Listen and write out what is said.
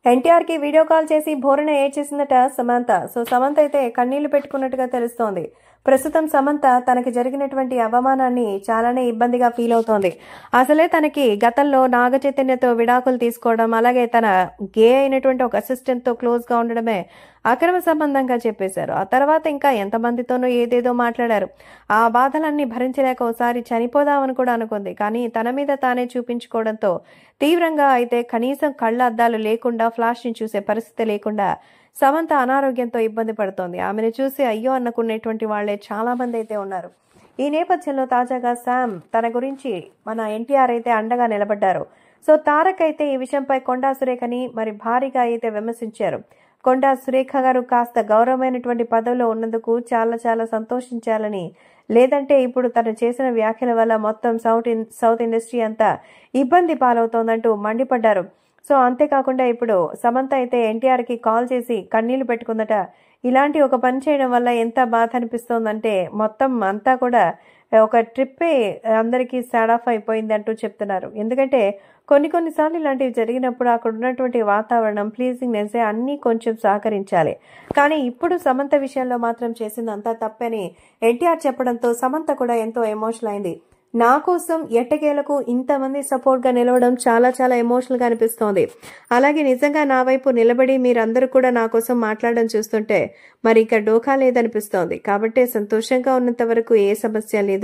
ఎన్టీఆర్ కి video call చేసి బోరున ఏడ్చేసిందట సమంత. సమంత అయితే కన్నీళ్లు పెట్టుకున్నట్టుగా తెలుస్తోంది. ప్రస్తుతం సమంత తనకి జరిగినటువంటి అవమానాన్ని చాలానే ఇబ్బందిగా ఫీల్ అవుతోంది. అసలే తనకి గతంలో నాగ చైతన్యతో విడాకులు తీసుకోవడం, అలాగే తన గే అయినటువంటి ఒక అసిస్టెంట్ తో క్లోజ్ గా ఉండడమే అక్రమ సంబంధంగా చెప్పేశారు. ఆ తర్వాత ఇంకా ఎంతమందితోనూ ఏదేదో మాట్లాడారు. ఆ బాధలన్నీ భరించలేక ఒకసారి చనిపోదామని కూడా అనుకుంది. కానీ తన మీద తానే చూపించుకోవడంతో తీవ్రంగా అయితే కనీసం కళ్ళ అద్దాలు లేకుండా ఫ్లాష్ ని చూసే పరిస్థితి లేకుండా సమంత అనారోగ్యంతో ఇబ్బంది పడుతోంది. ఆమెను చూసి అయ్యో అనుకునేటువంటి వాళ్లే చాలా మంది అయితే ఉన్నారు. ఈ నేపథ్యంలో తాజాగా శామ్ తన గురించి మన ఎన్టీఆర్ అయితే అండగా నిలబడ్డారు. తారక్ అయితే ఈ విషయంపై కొండా సురేఖని మరి భారీగా అయితే విమర్శించారు. కొండా సురేఖ గారు కాస్త గౌరవమైనటువంటి పదవిలో ఉన్నందుకు చాలా సంతోషించాలని, లేదంటే ఇప్పుడు తను చేసిన వ్యాఖ్యల వల్ల మొత్తం సౌత్ ఇండస్ట్రీ అంతా ఇబ్బంది పాలవుతోందంటూ మండిపడ్డారు. అంతేకాకుండా ఇప్పుడు సమంత అయితే ఎన్టీఆర్ కి కాల్ చేసి కన్నీళ్లు పెట్టుకుందట. ఇలాంటి ఒక పని చేయడం వల్ల ఎంత బాధ అనిపిస్తోందంటే మొత్తం అంతా కూడా ఒక ట్రిప్పే అందరికీ సాడ్ ఆఫ్ అయిపోయింది అంటూ చెప్తున్నారు. ఎందుకంటే కొన్నిసార్లు ఇలాంటివి జరిగినప్పుడు అక్కడ ఉన్నటువంటి వాతావరణం ప్లీజింగ్నెస్ అన్నీ కొంచెం సహకరించాలి. కానీ ఇప్పుడు సమంత విషయంలో మాత్రం చేసిందంతా తప్పని ఎన్టీఆర్ చెప్పడంతో సమంత కూడా ఎంతో ఎమోషనల్ అయింది. నా కోసం ఎట్టకేలకు ఇంతమంది సపోర్ట్ గా నిలవడం చాలా ఎమోషనల్ గా అనిపిస్తోంది. అలాగే నిజంగా నా వైపు నిలబడి మీరందరూ కూడా నా కోసం మాట్లాడడం చూస్తుంటే మరి ఇక డోకా లేదనిపిస్తోంది. కాబట్టి సంతోషంగా ఉన్నంత వరకు ఏ సమస్య లేదు.